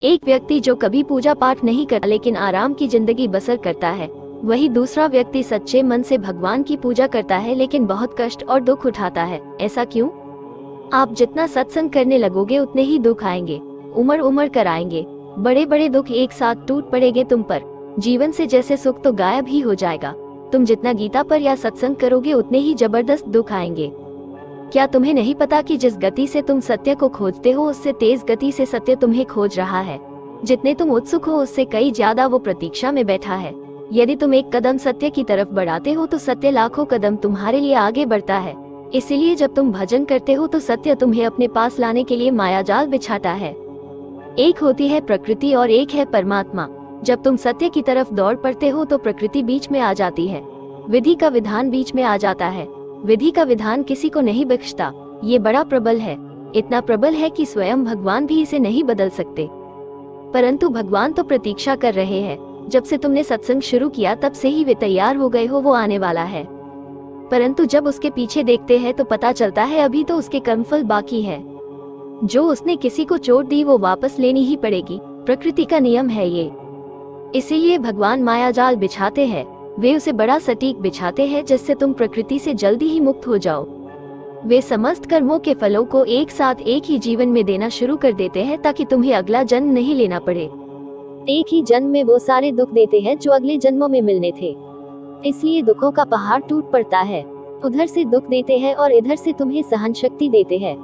एक व्यक्ति जो कभी पूजा पाठ नहीं करता लेकिन आराम की जिंदगी बसर करता है, वही दूसरा व्यक्ति सच्चे मन से भगवान की पूजा करता है लेकिन बहुत कष्ट और दुख उठाता है। ऐसा क्यों? आप जितना सत्संग करने लगोगे उतने ही दुख आएंगे, उमड़ उमड़ कर आएंगे। बड़े बड़े दुख एक साथ टूट पड़ेंगे तुम पर। जीवन से जैसे सुख तो गायब ही हो जाएगा। तुम जितना गीता पर या सत्संग करोगे उतने ही जबरदस्त दुख आएंगे। क्या तुम्हें नहीं पता कि जिस गति से तुम सत्य को खोजते हो उससे तेज गति से सत्य तुम्हें खोज रहा है। जितने तुम उत्सुक हो उससे कई ज्यादा वो प्रतीक्षा में बैठा है। यदि तुम एक कदम सत्य की तरफ बढ़ाते हो तो सत्य लाखों कदम तुम्हारे लिए आगे बढ़ता है। इसीलिए जब तुम भजन करते हो तो सत्य तुम्हें अपने पास लाने के लिए मायाजाल बिछाता है। एक होती है प्रकृति और एक है परमात्मा। जब तुम सत्य की तरफ दौड़ पड़ते हो तो प्रकृति बीच में आ जाती है, विधि का विधान बीच में आ जाता है। विधि का विधान किसी को नहीं बख्शता। ये बड़ा प्रबल है, इतना प्रबल है कि स्वयं भगवान भी इसे नहीं बदल सकते। परंतु भगवान तो प्रतीक्षा कर रहे हैं। जब से तुमने सत्संग शुरू किया तब से ही वे तैयार हो गए हो, वो आने वाला है। परंतु जब उसके पीछे देखते हैं तो पता चलता है अभी तो उसके कर्मफल बाकी है। जो उसने किसी को चोट दी वो वापस लेनी ही पड़ेगी, प्रकृति का नियम है ये। इसीलिए भगवान मायाजाल बिछाते हैं। वे उसे बड़ा सटीक बिछाते हैं जिससे तुम प्रकृति से जल्दी ही मुक्त हो जाओ। वे समस्त कर्मों के फलों को एक साथ एक ही जीवन में देना शुरू कर देते हैं ताकि तुम्हें अगला जन्म नहीं लेना पड़े। एक ही जन्म में वो सारे दुख देते हैं जो अगले जन्मों में मिलने थे। इसलिए दुखों का पहाड़ टूट पड़ता है। उधर से दुख देते हैं और इधर से तुम्हें सहन शक्ति देते हैं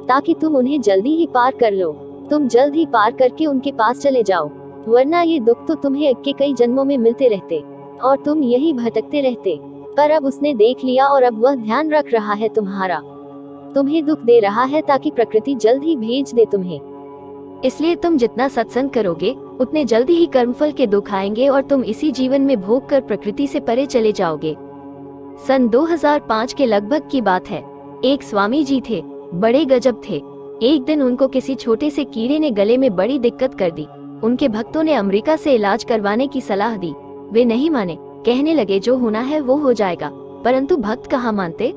ताकि तुम उन्हें जल्दी ही पार कर लो। तुम जल्द ही पार करके उनके पास चले जाओ, वरना ये दुख तो तुम्हें अगले कई जन्मों में मिलते रहते और तुम यही भटकते रहते। पर अब उसने देख लिया और अब वह ध्यान रख रहा है तुम्हारा। तुम्हें दुख दे रहा है ताकि प्रकृति जल्द ही भेज दे तुम्हें। इसलिए तुम जितना सत्संग करोगे उतने जल्दी ही कर्मफल के दुख आएंगे और तुम इसी जीवन में भोग कर प्रकृति से परे चले जाओगे। सन 2005 के लगभग की बात है। एक स्वामी जी थे, बड़े गजब थे। एक दिन उनको किसी छोटे से कीड़े ने गले में बड़ी दिक्कत कर दी। उनके भक्तों ने अमेरिका से इलाज करवाने की सलाह दी। वे नहीं माने, कहने लगे जो होना है वो हो जाएगा। परंतु भक्त कहाँ मानते।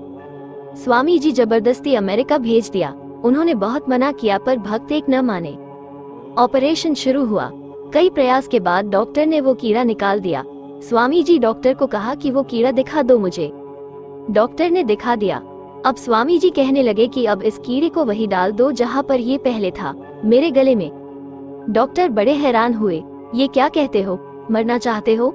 स्वामी जी जबरदस्ती अमेरिका भेज दिया। उन्होंने बहुत मना किया पर भक्त एक न माने। ऑपरेशन शुरू हुआ। कई प्रयास के बाद डॉक्टर ने वो कीड़ा निकाल दिया। स्वामी जी डॉक्टर को कहा कि वो कीड़ा दिखा दो मुझे। डॉक्टर ने दिखा दिया। अब स्वामी जी कहने लगे कि अब इस कीड़े को वही डाल दो जहाँ पर ये पहले था, मेरे गले में। डॉक्टर बड़े हैरान हुए, ये क्या कहते हो, मरना चाहते हो?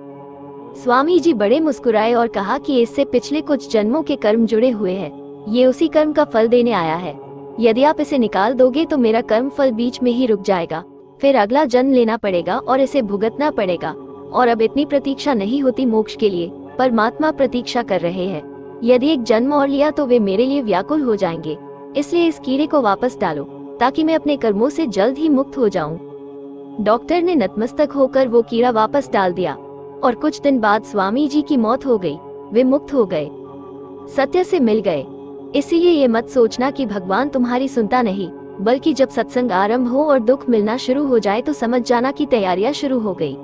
स्वामी जी बड़े मुस्कुराए और कहा कि इससे पिछले कुछ जन्मों के कर्म जुड़े हुए हैं, ये उसी कर्म का फल देने आया है। यदि आप इसे निकाल दोगे तो मेरा कर्म फल बीच में ही रुक जाएगा, फिर अगला जन्म लेना पड़ेगा और इसे भुगतना पड़ेगा। और अब इतनी प्रतीक्षा नहीं होती मोक्ष के लिए, परमात्मा प्रतीक्षा कर रहे हैं। यदि एक जन्म और लिया तो वे मेरे लिए व्याकुल हो जाएंगे। इसलिए इस कीड़े को वापस डालो ताकि मैं अपने कर्मों से जल्द ही मुक्त हो जाऊं। डॉक्टर ने नतमस्तक होकर वो कीड़ा वापस डाल दिया और कुछ दिन बाद स्वामी जी की मौत हो गई। वे मुक्त हो गए, सत्य से मिल गए। इसीलिए ये मत सोचना कि भगवान तुम्हारी सुनता नहीं, बल्कि जब सत्संग आरंभ हो और दुख मिलना शुरू हो जाए तो समझ जाना कि तैयारियां शुरू हो गई।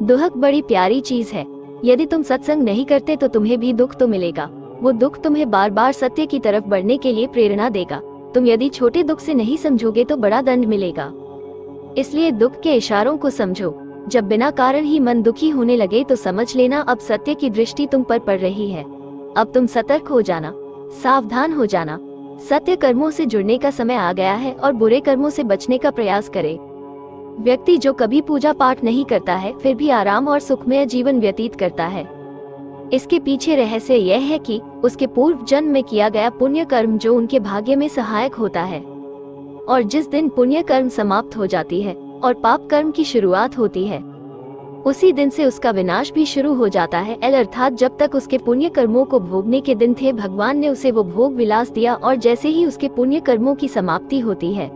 दुख बड़ी प्यारी चीज है। यदि तुम सत्संग नहीं करते तो तुम्हें भी दुख तो मिलेगा। वो दुख तुम्हें बार बार सत्य की तरफ बढ़ने के लिए प्रेरणा देगा। तुम यदि छोटे दुख से नहीं समझोगे तो बड़ा दंड मिलेगा। इसलिए दुख के इशारों को समझो। जब बिना कारण ही मन दुखी होने लगे तो समझ लेना अब सत्य की दृष्टि तुम पर पड़ रही है। अब तुम सतर्क हो जाना, सावधान हो जाना। सत्य कर्मों से जुड़ने का समय आ गया है और बुरे कर्मों से बचने का प्रयास करे। व्यक्ति जो कभी पूजा पाठ नहीं करता है फिर भी आराम और सुखमय जीवन व्यतीत करता है, इसके पीछे रहस्य यह है कि उसके पूर्व जन्म में किया गया पुण्य कर्म जो उनके भाग्य में सहायक होता है। और जिस दिन पुण्य कर्म समाप्त हो जाती है और पाप कर्म की शुरुआत होती है, उसी दिन से उसका विनाश भी शुरू हो जाता है। अर्थात जब तक उसके पुण्य कर्मों को भोगने के दिन थे भगवान ने उसे वो भोग विलास दिया, और जैसे ही उसके पुण्य कर्मों की समाप्ति होती है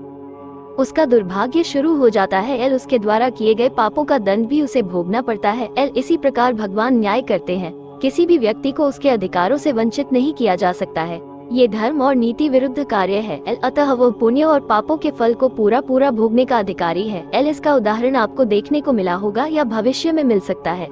उसका दुर्भाग्य शुरू हो जाता है। उसके द्वारा किए गए पापों का दंड भी उसे भोगना पड़ता है। इसी प्रकार भगवान न्याय करते हैं। किसी भी व्यक्ति को उसके अधिकारों से वंचित नहीं किया जा सकता है। ये धर्म और नीति विरुद्ध कार्य है। अतः वो पुण्य और पापों के फल को पूरा पूरा भोगने का अधिकारी है। इसका उदाहरण आपको देखने को मिला होगा या भविष्य में मिल सकता है।